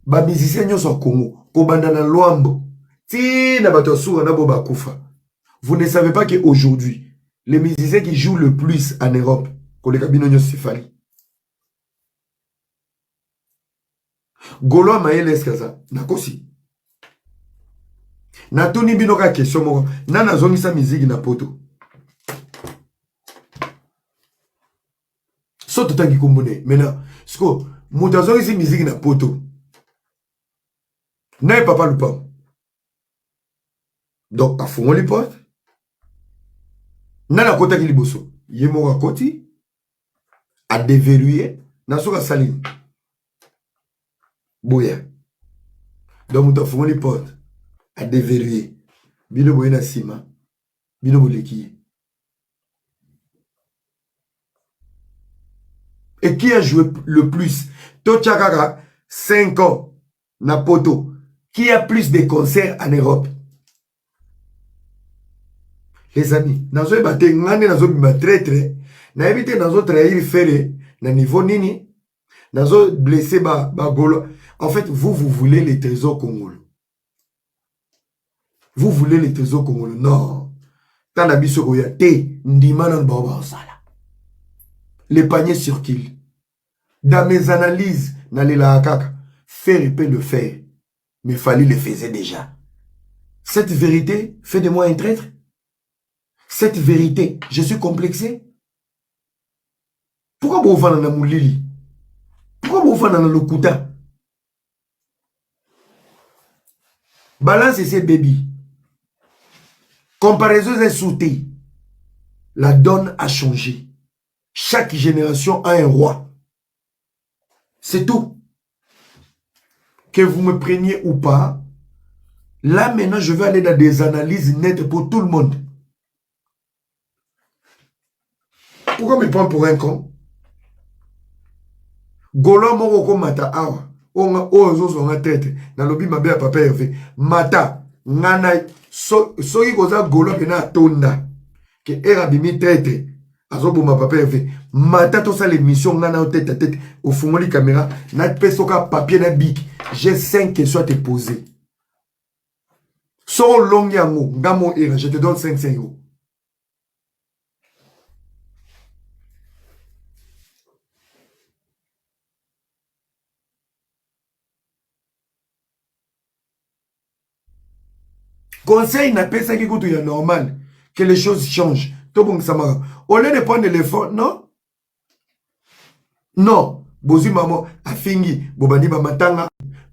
ba musicien nyonso ya Congo kobanda na Luambo ti na bato soura na boba kufa. Vous ne savez pas que aujourd'hui les musiciens qui jouent le plus en Europe koleka bino nyonso sifali. Golo Mayele eskaza nakosi. Na toni bino ka question moko nana zongisa musique na poto. Soto tangi kombone maintenant sko moto zongisi musique na poto. Na papa lupa. Donc, à fond les portes. Nana kota ki liboso. Yemora koti. A déverrouiller. Nasoka saline. Boya. Donc, à fond les portes. A déverrouiller. Bino boye na sima. Bino boleki. Et qui a joué le plus? Tochakaka, 5 ans. Na poto. Qui a plus de concerts en Europe? Les amis, nazo ebate ngane nazo bima très na éviter nazo trahir faire na niveau nini nazo blesser ba golo. En fait, vous voulez les trésors congolais. Vous voulez les trésors congolais. Non. Tana biso koya te ndima na baba sala. Les paniers circulent. Dans mes analyses na lela kaka, faire et peut le faire. Mais Fali le faisait déjà. Cette vérité fait de moi un traître. Cette vérité, je suis complexé. Pourquoi vous venez dans Moulili? Pourquoi vous venez dans le Kouta? Balance et ses bébés. Comparaison est sautée. La donne a changé. Chaque génération a un roi. C'est tout. Que vous me preniez ou pas, là maintenant je vais aller dans des analyses nettes pour tout le monde. Pourquoi me prendre pour un con? Golo moko ko mata awa. Onga ozo so nga tete. Na lobi mabe papa Hervé. Mata ngana soki koza golo pena tonda. Ke era bimi tete. Azobo ma papa Hervé. Mata to sa l'émission ngana tête à tête au fond de caméra. Na pesoka papier na bic. J'ai 5 questions à te poser. So long yango ngamo era, je te donne 5 euros. Conseil n'a pas ça qui est normal. Que les choses changent. Tout bon samara. Au lieu de prendre l'effort, non? Non. Bozi maman, afingi, bobani ba matanga,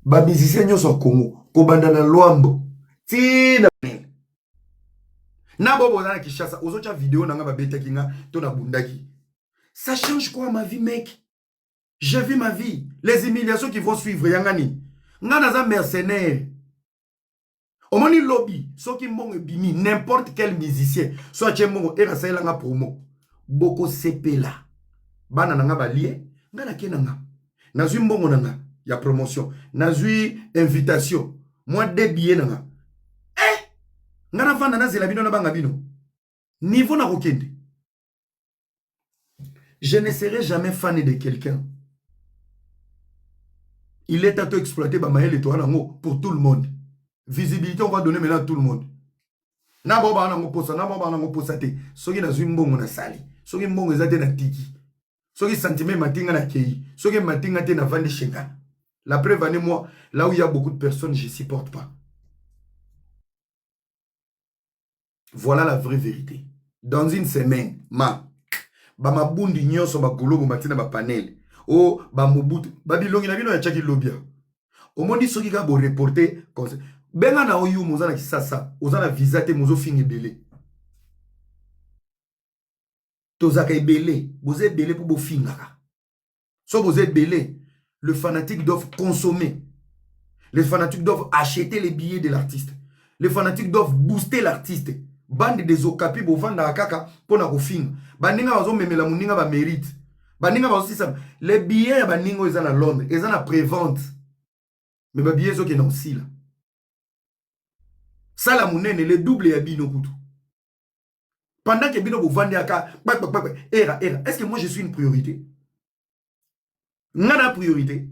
ba musicien nyoso Congo, kobanda na Luambo. Ti na na bobo na Kishasa, ozocha vidéo na nga ba beta kinga to na bundaki. Ça change quoi ma vie mec? J'ai vu ma vie, les humiliations qui vont suivre yangani. Nga naza mercenaire. Omoni lobby, so ki mbongo bimi, n'importe quel musicien, soit tche mbongo erasa elanga promo. Boko sepe la. Bana nanga balie, nga na kenanga. Nazui mbongo nanga, ya promotion. Nazui invitation. Moi de billets nanga. Nga na vanda na zela bino na banga bino. Niveau na rokende. Je ne serai jamais fan de quelqu'un. Il est à tout exploiter Bamaël et toi pour tout le monde. Visibilité, on va donner maintenant à tout le monde. Na boba na ngoposa, na boba na ngoposa te. Soki na zui mbongo na sali. Soki mbongo ezate na tiki. Soki sentiment matinga na kei. Soki matinga te na vandi shenga. La preuve, moi, là où il y a beaucoup de personnes, je ne supporte pas. Voilà la vraie vérité. Dans une semaine, ma bundi nyonso ba golobo matina ba panel. Oh, ba mobutu. Ba bilongi na bino ya chaki lobia. Omondi soki ka bo reporter comme ça. Benga na oyu mozana kisasa, ozana visa te mozo fingi belé. Tozaka ebele, boze belé pour bo fingaka. So boze belé, le fanatique doit consommer. Les fanatiques doivent acheter les billets de l'artiste. Les fanatiques doivent booster l'artiste. Bande des okapi bo vanda kaka pona ko finga. Baninga bazo memela muninga ba mérite. Baninga bazo sisa. Les billets ya baningo ezana Londres, ezana prévente. Mais ba billets zo ke non si là. Ça la monnaie le double ya bino kutu. Pendant que bino bo vandi aka era. Est-ce que moi je suis une priorité? Nana priorité.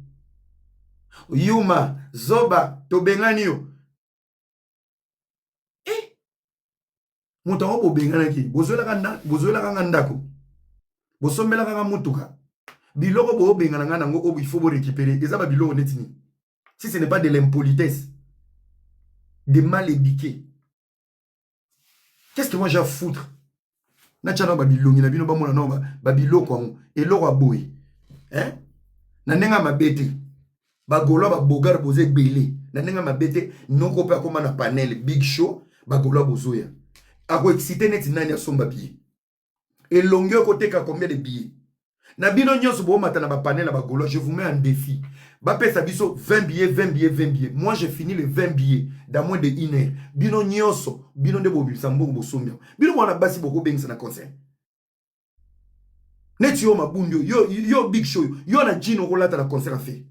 Yuma, Zoba, Tobengani yo. Eh, mutango bo bengana ki. Bozola kanga ndako. Bosombela kanga mutuka. Biloko bo bengana nga nango obo il faut bo récupérer. Eza ba biloko netini. Si ce n'est pas de l'impolitesse, de mal éduqué. Qu'est-ce que moi j'ai à foutre? Na tchana ba bilongi na bino ba mona no ba biloko ngo eloko aboy. Hein? Na nenga mabete. Ba golo ba bogar boze belé. Na nenga mabete noko pe akoma na panel big show ba golo bozoya. Ako excité neti nani asomba billet. Elongi côté ka combien de billets? Na bino nyonso bo mata na ba panel ba golo, je vous mets en défi. Ba pesa biso 20 billets, 20 billets, 20 billets. Moi j'ai fini les 20 billets dans moins de 1 heure. Bino nyonso, bino de bobi sambo bo sombia. Bino wana basi boko bengisa na concert. Neti yo mabundo, yo big show, yo na jino ko lata na concert a fait.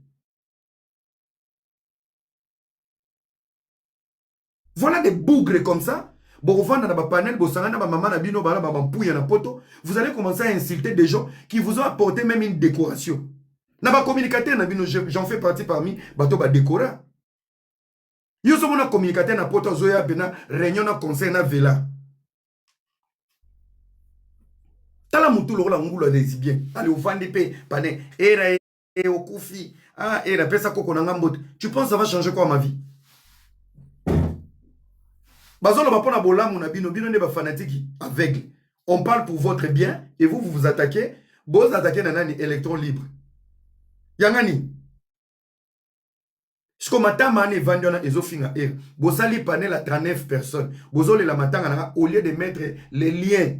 Voilà des bougres comme ça. Vous allez commencer à insulter des gens qui vous ont apporté même une décoration. J'en fais partie parmi les décorants. Yo sommes na communicateur na poto zoya bena réunion na conseil na vela. Tala mutu lo la ngulu des bien. Allez au vendre pe pané era e okufi. Ah era pesa koko na ngambote. Tu penses ça va changer quoi ma vie? Bazolo ba pona bolamu na bino bino ne ba fanatique aveugle. On parle pour votre bien et vous vous attaquez. Vous attaquez na nani électron libre. Yangani. Sko matama ane vandona ezofinga er. Bosali panel à 39 personnes. Bozole la matanga na au lieu de mettre les liens.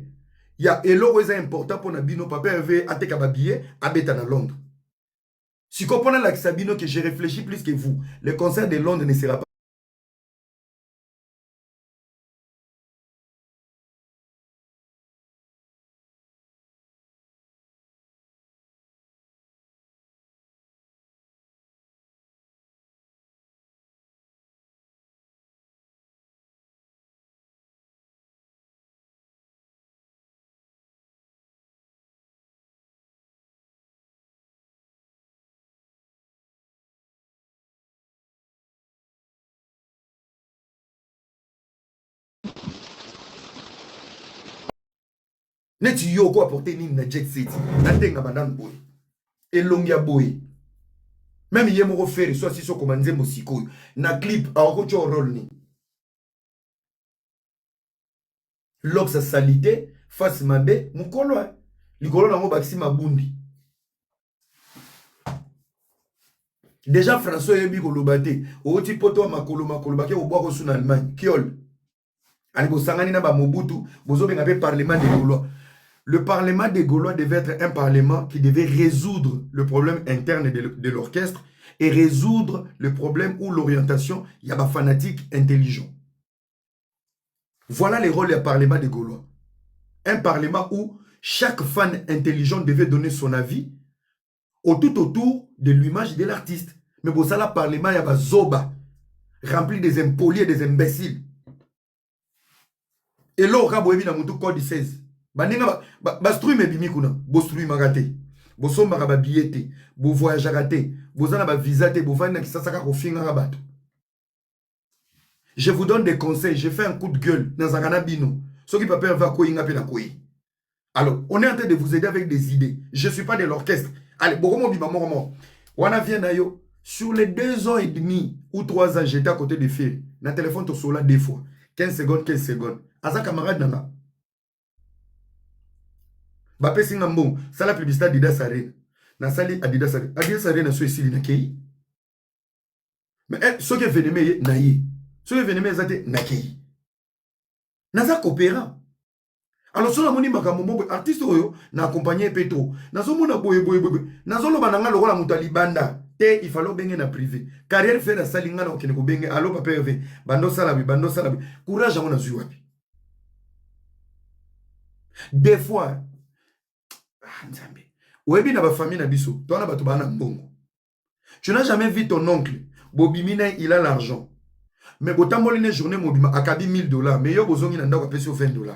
Il y a eloko eza important pour na bino papa hervé ateka ba billet abeta na Londres. Si comprenez la Sabino que j'ai réfléchi plus que vous, le concert de Londres ne sera pas. Neti yoko apporter nini na jet set. Natenga bandane boy. Elongia boy. Même yemo faire soit si so komanze mosiko. Na clip a okocho rôle ni. L'ox salité face mabe mukolo. Likolo na mo baxi mabundi. Déjà François yebi kolobate. Oti poto makolo bake obwa ko suna Allemagne. Kiol. Ani bo sangani na ba Mobutu, bozo benga pe parlement des Gaulois. Le Parlement des Gaulois devait être un parlement qui devait résoudre le problème interne de l'orchestre et résoudre le problème où l'orientation, il y a des fanatiques intelligents. Voilà les rôles du Parlement des Gaulois. Un parlement où chaque fan intelligent devait donner son avis tout autour de l'image de l'artiste. Mais pour ça, le Parlement, il y a des zoba, rempli des impolis et des imbéciles. Et là, on a vu dans mon code 16. Baninga bastrui me bimi kuna bostrui magate bosomba ka ba billet bo voyage raté bozana ba visa te bo vanda kisasa ka kofinga ka bato. Je vous donne des conseils, je fais un coup de gueule dans un bino. Ce qui peut faire va koinga pe na koi. Alors, on est en train de vous aider avec des idées. Je suis pas de l'orchestre. Allez, bokomo bima moromo. Wana vient na yo sur les 2 ans et demi ou 3 ans j'étais à côté de Fé. Na téléphone to sola 2 fois. 15 secondes, 15 secondes. Asa camarade nanga. Bapé Singambo, ça la publicité Adidas Arena. Na sali Adidas Arena. Adidas Arena so ici na kei. Mais ce qui est venu na yi. Ce qui est venu zate na kei. Naza coopérant. Alors sur la moni makambo artiste oyo na accompagner Petro. Nazo mona boye. Nazo loba nanga lokola mutalibanda. Te il fallait benga na privé. Carrière fait na salinga na okene ko benga. Allo papa hervé. Bando salabi. Courage à mon azu wapi. Des fois Nzambe. Oyebi na ba famille na biso, toi na bato bana mbongo. Tu n'as jamais vu ton oncle, Bobimina il a l'argent. Mais botamboli ne journée mobima akabi $1000, mais yo bozongi na ndako apesi $20.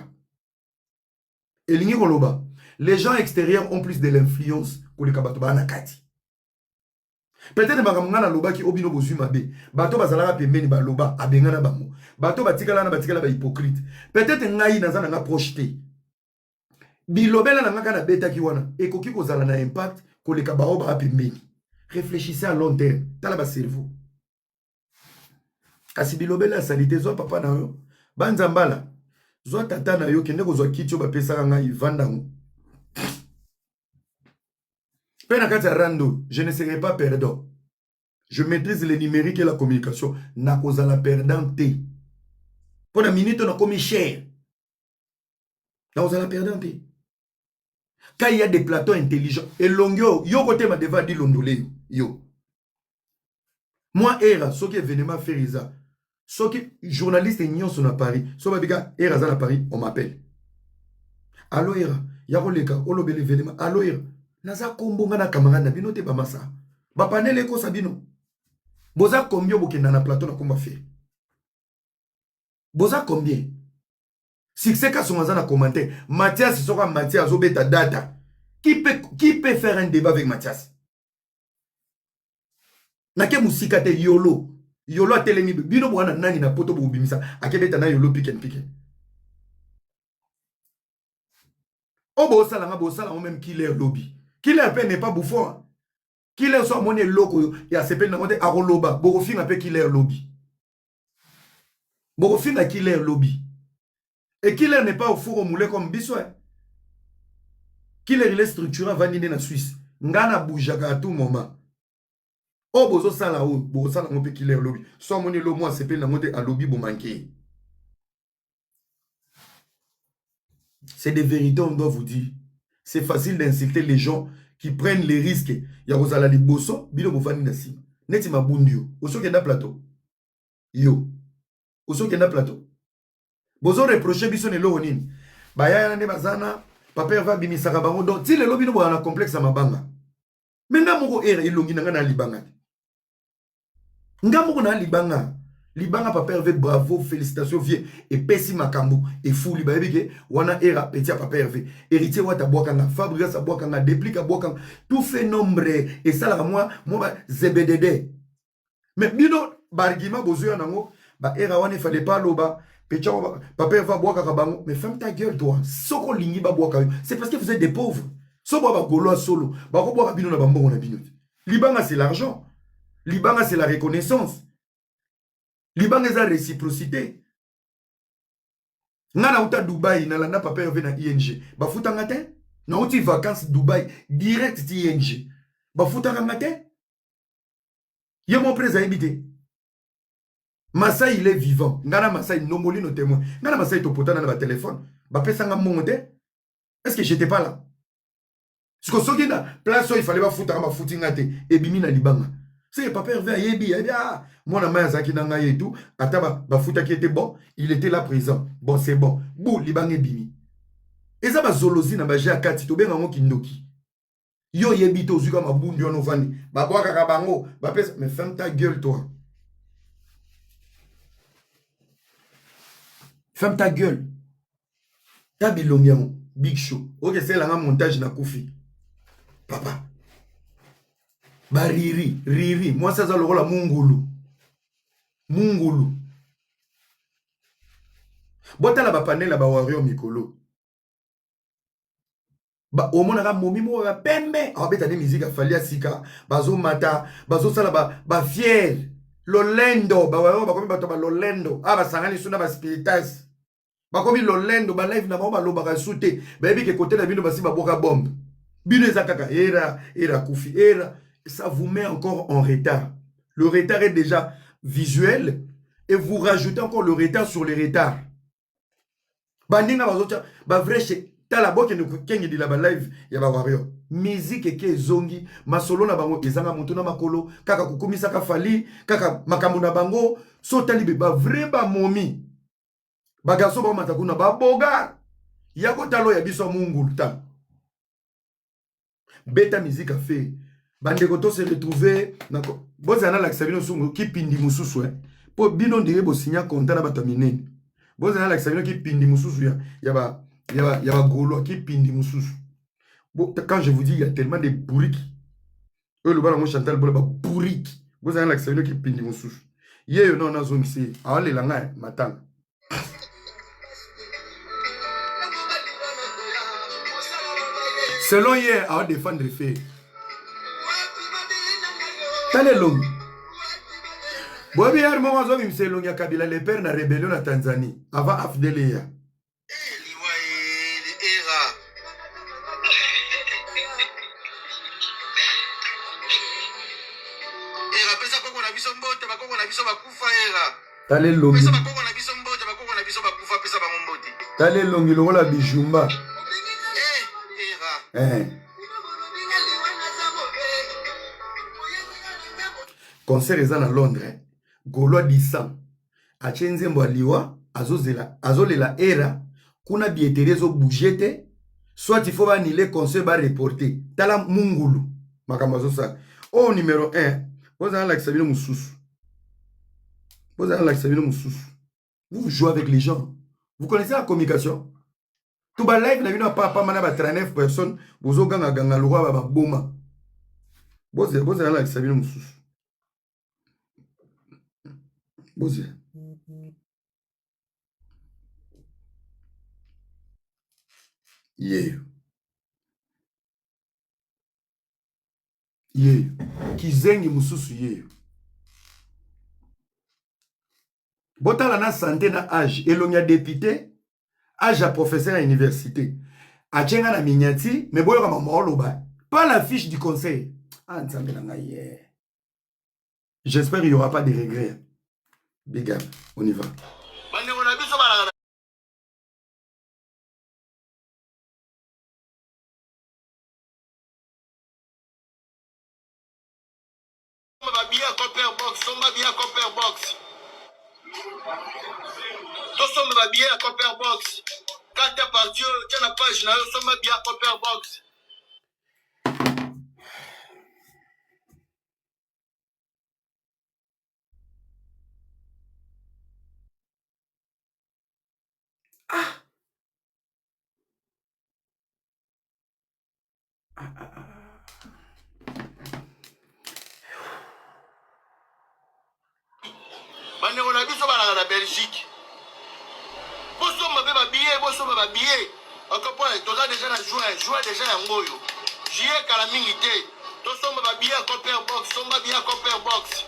Elingi koloba, les gens extérieurs ont plus de l'influence que les bato bana kati. Peut-être que loba ki obino bozui mabe. Bato bazalaka pembeni ba loba abengana bango. Bato batikala na batikala ba hypocrite. Peut-être ngai nazana nga projeté. Bilobela na nga na beta ki wana ekoki kozala na impact koleka bao ba pembeni. Réfléchissez à long terme. Tala ba cerveau. Kasi bilobela salite zo papa na yo. Banzambala. Zo tata na yo kende kozwa kitio ba pesa nga ivandango. Penakati rando, je ne serai pas perdant. Je maîtrise le numérique et la communication. Na kozala perdant te. Pour la minute on a commis cher. Na kozala perdant te. Quand il y a des plateaux intelligents et longyo, yo côté ma deva di londolé yo. Moi era, ce qui est événement Feriza. Ce qui journaliste et nyon sont à Paris. So babika era za à Paris, on m'appelle. Allo era, yako leka, olobe l'événement. Allo era. Naza kombonga na camarade na bino te ba masa. Ba panel eko sabino. Boza combien bokenda na plateau na komba faire? Boza combien? Succès ka songa na commenter. Mathias soka Mathias obeta data. Qui peut faire un débat avec Mathias? Nake musika te yolo. Yolo a telemi bino bwana nani na poto bo bimisa. Akebeta na yolo pick and pick. Obo sala nga bo sala même killer lobby. Killer pe n'est pas bouffon. Killer soit monnaie loko ya sepe na monte aroloba. Borofinga pe killer lobby. Borofinga killer lobby. Et Killer n'est pas au four au moulin comme Bissoy. Killer il est structuré va niner en Suisse. Ngana boujaka à tout moment. Oh bozo sala ou bozo sala mon pe Killer lobby. Soit mon lo moi c'est na monte à lobby bo manquer. C'est des vérités on doit vous dire. C'est facile d'insulter les gens qui prennent les risques. Ya rozala li bosso bilo bo vani na sima. Neti mabundio. Oso kenda plateau. Yo. Oso kenda plateau. Bozo reprocher biso ne lo nini. Baya ne bazana papa va bimisaka bango donc ti le lobi no na complexe mabanga. Menga moko era ilongi nanga na libanga. Nga moko na libanga. Libanga papa Hervé bravo félicitations vieux et pesi makambo et fou liba bike wana era petit papa Hervé héritier wata boakanga Fabrice aboakanga déplique aboakanga tout fait nombre et ça là moi ZBDD. Mais bino bargima bozo yango ba era wana fallait pas loba. Papa va boire kakabango, mais ferme ta gueule toi. Soko lingi ba boire kakabango. C'est parce que vous êtes des pauvres. Soko ba golo solo. Ba ko boire bino na bambongo na bino. Libanga c'est l'argent. Libanga c'est la reconnaissance. Libanga c'est la réciprocité. Ngana uta Dubaï na landa papa Hervé na ING. Ba futanga te? Na uti vacances Dubaï direct ING. Ba futanga ngate? Y'a mon prêt à habiter. Massa il est vivant. Ngana Massa il nomoli nos témoins. Ngana Massa il topota dans le téléphone. Ba pesa nga monte. Est-ce que j'étais pas là? Parce que ce qui na place il fallait pas foutre ma foutingate et bimi na libanga. C'est papa Hervé a yebi ah moi na maya zaki nanga et tout ataba ba fouta qui était bon, il était là présent. Bon c'est bon. Bou libanga bimi. Et ça ba zolozi na ba ja kati to benga ngo kindoki. Yo yebi to zuka mabundi ono vani. Ba boaka kabango, ba pesa mais ferme ta gueule toi. Ferme ta gueule. Ta bilongiamo, Big Show. Ok, c'est là un montage na koufi. Papa. Ba riri. Moi, ça le rôle à Mungulu. Bota la ba panel la ba wario mikolo. Ba omonaka momi mo ba pembe. Ah beta de musique falia sika. Bazo mata, bazo sala ba fier. Lolendo, ba wario ba komi ba to ba Lolendo. Ah ba sangani suna ba spiritas. Bakomi Lolendo ba live na ba loba ka souté ba yebi ke côté na bino basi ba boka bombe bino ezakaka era kufi era ça vous met encore en retard. Le retard est déjà visuel et vous rajoutez encore le retard sur les retards. Bandinga bazocha ba vrai chez tala boke ne kengi di la ba live ya ba wario musique ke zongi masolo na bango ezanga moto na makolo kaka kukumisa ka fali kaka makambo na bango so tali be ba vrai ba momi bagaso ba matakuna ba boga yako talo ya biso mungulu ta beta musique a fait bande koto se retrouver nako bozana la sabino sungu ki pindi mususu po bino ndire bo signa contrat na bataminene bozana la sabino ki pindi mususu ya ba golo ki pindi mususu bon quand je vous dis il y a tellement de bourriques le bala mo Chantal Bola ba bourrique. Vous avez l'accès qui pindi mon souffle. Hier non na zone ici. Ah les langa matanga. Selon hier, à défendre les faits. T'as les longs. Bobi hier, moi, je me suis dit Kabila, les pères de la rébellion en Tanzanie, avant Afdelia. T'as les longs. T'as les longs, il la bijumba. Concert est à Londres. Golo disant Achenze Liwa azolela era kuna billetterie zo bougete soit il faut annuler concert ba reporter tala mungulu makambo ça. Oh numéro 1 vous avez l'accès mususu. Vous avez l'accès mususu. Vous jouez avec les gens. Vous connaissez la communication. Tout bas live na bino pas mana ba 39 personnes vous oganga ganga lo ba boma. Vous avez l'accès mususu. Bozé. Yeah. Yeah. Kizengi mususu yeah. Botala na santé na âge. Elongia député. Âge à professeur à l'université. Achenga na mignati. Mais boyo kama moloba. Pas la fiche du conseil. Ah, nzambe na nga yeah. J'espère qu'il n'y aura pas de regrets. Big up, on y va. Quand t'es parti, tu n'as pas généré, on m'a bien Copper Box. On a vu ça dans la Belgique. Vous sommes ma billet, vous sommes ma billet. Encore point, tu as déjà joué déjà en Moyo. J'y ai qu'à la milité. Tu sommes ma billet Copper Box, sommes ma billet Copper Box.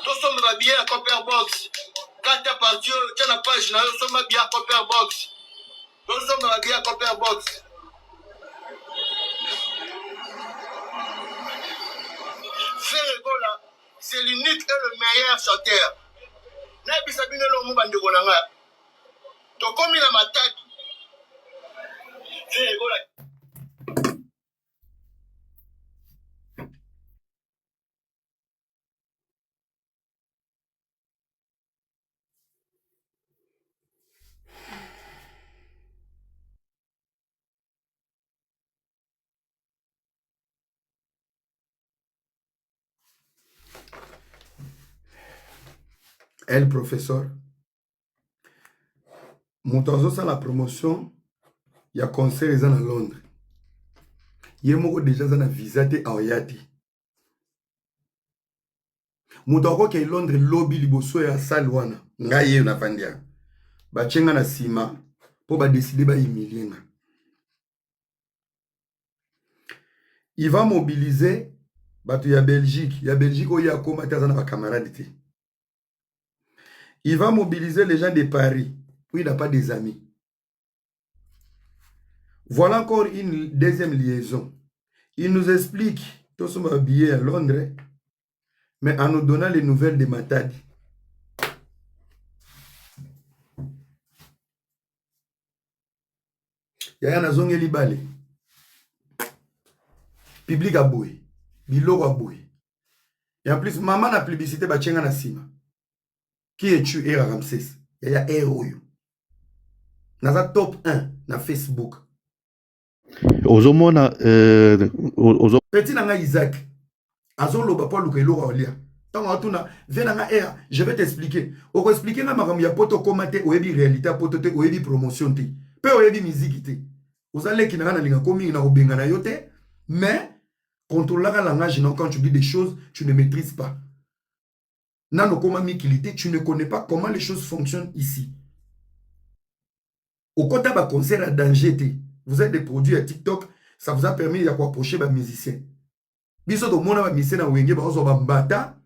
Tu sommes ma billet Copper Box. Quand t'es parti, tu n'as pas généré, sommes ma billet Copper Box. Tu sommes ma billet Copper Box. C'est l'unique et le meilleur chanteur. Nabi Sabine lo mubande konanga. To komi na mataki. Elle, professeur, montazo ça la promotion, il y a concert à Londres. Il y a déjà un visa à Oyati. Moutako ke Londres lobby liboso ya salwana. Ngaye na fandia. Ba chenga na sima po ba décider ba humilier. Il va mobiliser batu ya Belgique. Ya Belgique o ya komata za na ba camarades. Il va mobiliser les gens de Paris. Où il n'a pas des amis. Voilà encore une deuxième liaison. Il nous explique, tous sommes habillés à Londres, mais en nous donnant les nouvelles de Matadi. Il y a un azongé libale. Public à boué. Biloko à boué. Et en plus, maman na publicité ba tchenga na sima. Qui est tu Era Ramsès? Il y a Eroyo. Naza top 1 na Facebook. Ozomona Petit nanga Isaac. Azoloba pa luka eloko olia. Tant atuna venanga era, je vais t'expliquer. Oko expliquer na makambo ya poto komate oyebi réalité poto te oyebi promotion te. Pe oyebi musique te. Ozale ki na linga komi na obenga na yote, mais Contrôler le langage, non, quand tu dis des choses, tu ne maîtrises pas. Nano koma mikilité, tu ne connais pas comment les choses fonctionnent ici. Au côté de concert à danger, vous avez des produits à TikTok, ça vous a permis d'approcher les musiciens. Biso to mona ba musicien na wenge ba ozo ba mbata,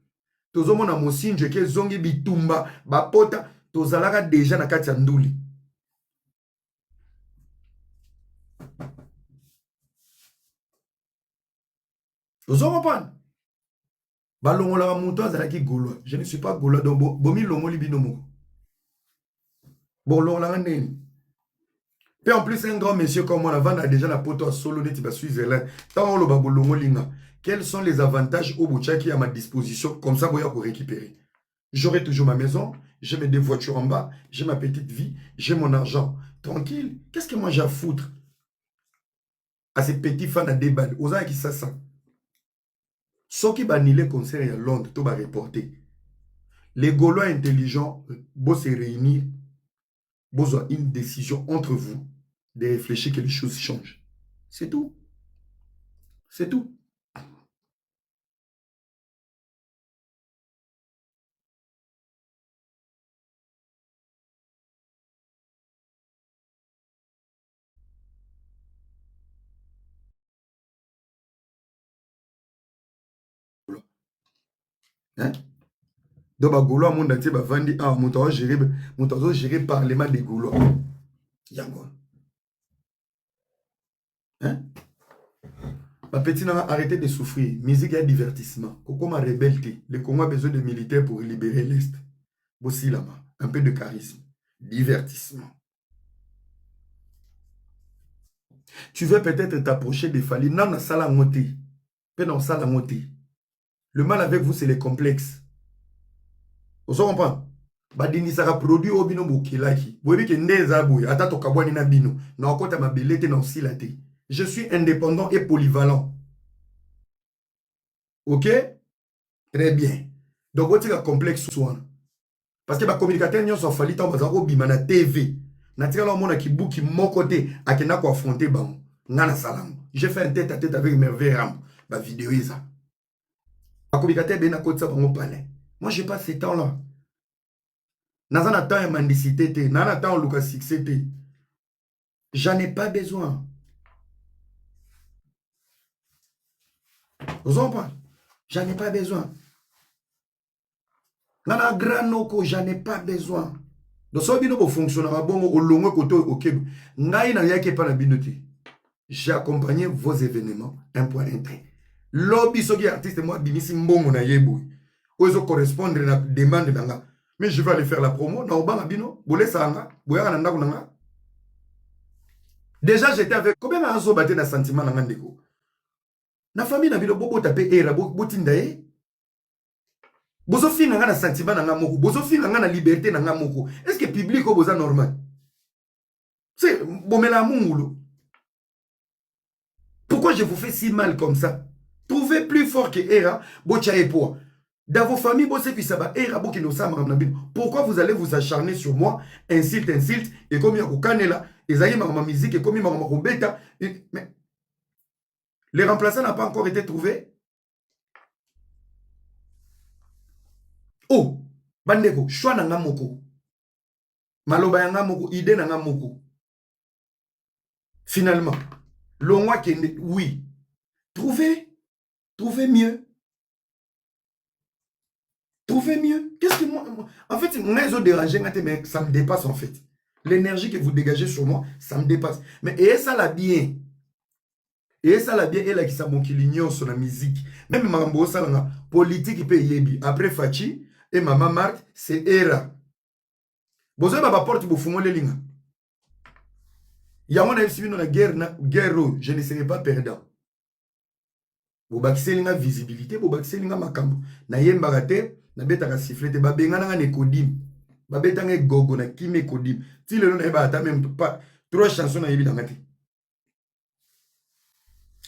tozo mona mosinje ke zongi bitumba, ba pota, tozalaka déjà na kati ya nduli. Tozo comprendre. Balongola ba muto azalaki gaulois. Je ne suis pas gaulois donc bomi longoli binomo. Bon longola ndeni. Et en plus, un grand monsieur comme moi, avant, a déjà la pote à solo, net, il Switzerland. Tant on le quels sont les avantages au Boucha qui est à ma disposition, comme ça, pour récupérer. J'aurai toujours ma maison, j'ai mes 2 voitures en bas, j'ai ma petite vie, j'ai mon argent. Tranquille. Qu'est-ce que moi j'ai à foutre à ces petits fans à débat? Aux gens qui ça. Ceux qui banilent concert à Londres, tout va reporter. Les Gaulois intelligents, vont se réunir, vont avoir une décision entre vous. De réfléchir que les choses changent. C'est tout. C'est tout. Hein? Donc, les Gaulois, monde entier, vandi, mon gérer parlement des Gaulois. Yango. Hein? Ma petite, arrêtez de souffrir. Musique et divertissement. Comme ma rebelle, le Congo a besoin de militaires pour libérer l'Est. Bossi là-bas. Un peu de charisme. Divertissement. Tu veux peut-être t'approcher des Fali. Non, non, ça l'a monté. Non, ça l'a monté. Le mal avec vous, c'est les complexes. Vous comprenez? Badini saka produit au bino bokelaki. Boyebi ke ndeza boye. Ata to kabwani na bino. Na okota mabelete na osilate. Je suis indépendant et polyvalent. Ok? Très bien. Donc, vous avez un complexe soin. Parce que les communicateurs n'y ont fallu tant bazako bima na TV. Na tika la mona ki bouki mon côté a kena ko affronter bam. Ngana salam. J'ai fait un tête à tête avec Merveille Ram. Ba vidéo isa. Les communicateurs ben na côté ça bango palais. Moi j'ai pas ce temps là. Nazan attend un mendicité te, nan attend Lucas succès te. J'en ai pas besoin. Vous comprenez? J'en ai pas besoin. Nana grand noko, j'en ai pas besoin. Donc ça bino bo fonctionner bon au longo côté OK. Ngai na yake pas na binoté. J'ai accompagné vos événements un point intérêt. Lobby soki artiste moi bimisi mbongo na yebo. Ozo correspondre na demande nanga. Mais je vais aller faire la promo na obanga bino, bolé sanga, boyaka na ndako nanga. Déjà j'étais avec combien azo baté na sentiment nanga ndeko. Na famille na bino bobo tapé era botinda e. Bozo fi nanga na sentiment nanga moko, bozo fi nanga na liberté nanga moko. Est-ce que public o boza normal? C'est bomela mungulo. Pourquoi je vous fais si mal comme ça? Trouvez plus fort que era bocha et poids. Dans vos familles, pourquoi vous allez vous acharner sur moi? Insulte, et comme il y a Kanela, ma musique, et comme il y a bêta. Mais les remplaçants n'ont pas encore été trouvés. Oh, Bandeko, choix nanga moko. Maloba yanga moko, idée nanga moko. Finalement, l'onwa kende, oui. Trouvez mieux. Trouvez mieux. Qu'est-ce que moi... En fait, moi, ils ont dérangé, mais ça me dépasse en fait. L'énergie que vous dégagez sur moi, ça me dépasse. Mais et ça l'a bien. Et ça l'a bien, elle a qui s'est qui l'ignore sur la musique. Même Mambo, ça l'a politique, il peut y après Fachi et Maman Marc, c'est Era. Vous avez ma porte pour fumer les lignes. Il y a mon avis dans la guerre, je ne serai pas perdant. Vous bakissez la visibilité, vous bakissez la makambo. Na yembarate, na betaka sifflete, ba bengana nga nekodim. Ba betanga gogo na kime kodim. Si le nom est bata même pas 3 chansons na yebi dangati.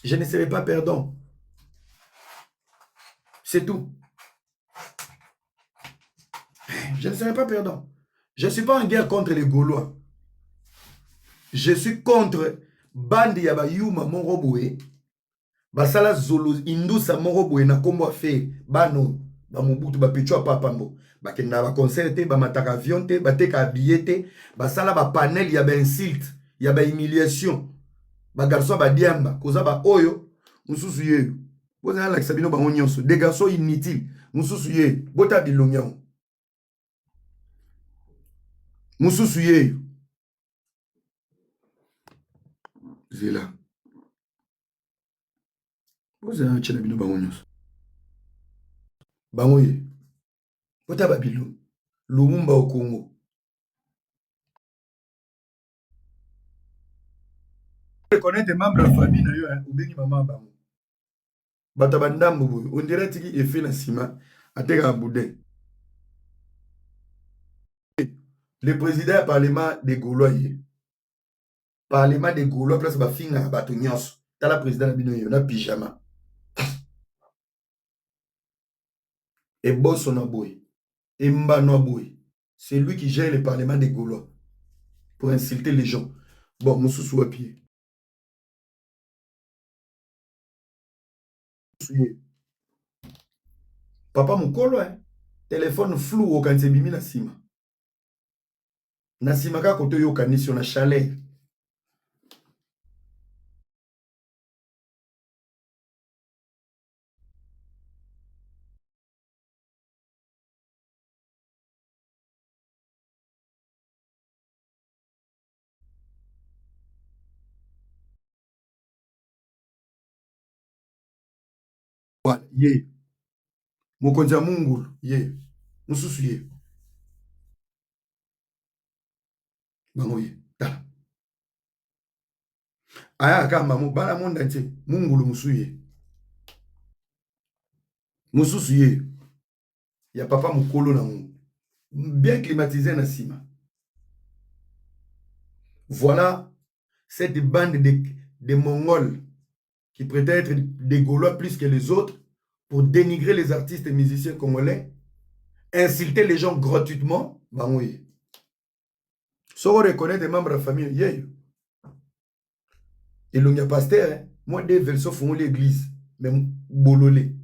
Je ne serai pas perdant. C'est tout. Je ne serai pas perdant. Je ne suis pas en guerre contre les Gaulois. Je suis contre Bandi Yaba Yuma Monroboé. basala zolo indusa moko boye na kombo affaire bano bamobutu bapecho ya papambo bakenda baconcert te bamataka avion te bateka billet te basala bapanel ya bainsulte ya bahumiliation bagarso badiamba koza baoyo mosusu yeyo bozala lakisa bino bango nyonso des garçons inutiles mosusu yeyo bota bilongi yango mosusu yeyo zela bozala otyela bino bango nyonso bango ye bota babilo lumumba au Congo reconnaître membre ya famille na yo obengi mama bango bato ya bandambo boye on dirait tiki efe na nsima atekaka boudin le président ya parlement de gaulois ye parlement de gaulois place bafingaka bato nyonso tala président na bino yo na pyjama eboso na boye embano boye c'est lui qui gère le parlement des gaulois pour insulter les gens bon mosusu wapi papa mokolo telefone flou okanisi ebimi na nsima kaka kote oyokanisi yo na chaleur voilà ye mokonzi ya mungulu ye mosusu ye bango ye tala aya kamba bana monde entier mungulu mosusu ye ya papa mokolo na ngo bien climatisé na nsima voilà cette bande de mongols qui prétendent être des Gaulois plus que les autres pour dénigrer les artistes et musiciens congolais, insulter les gens gratuitement, bango ye. So on reconnaît des membres de la famille, yeah. Et l'on y a pasteur, moi des versions font l'église, même bololé.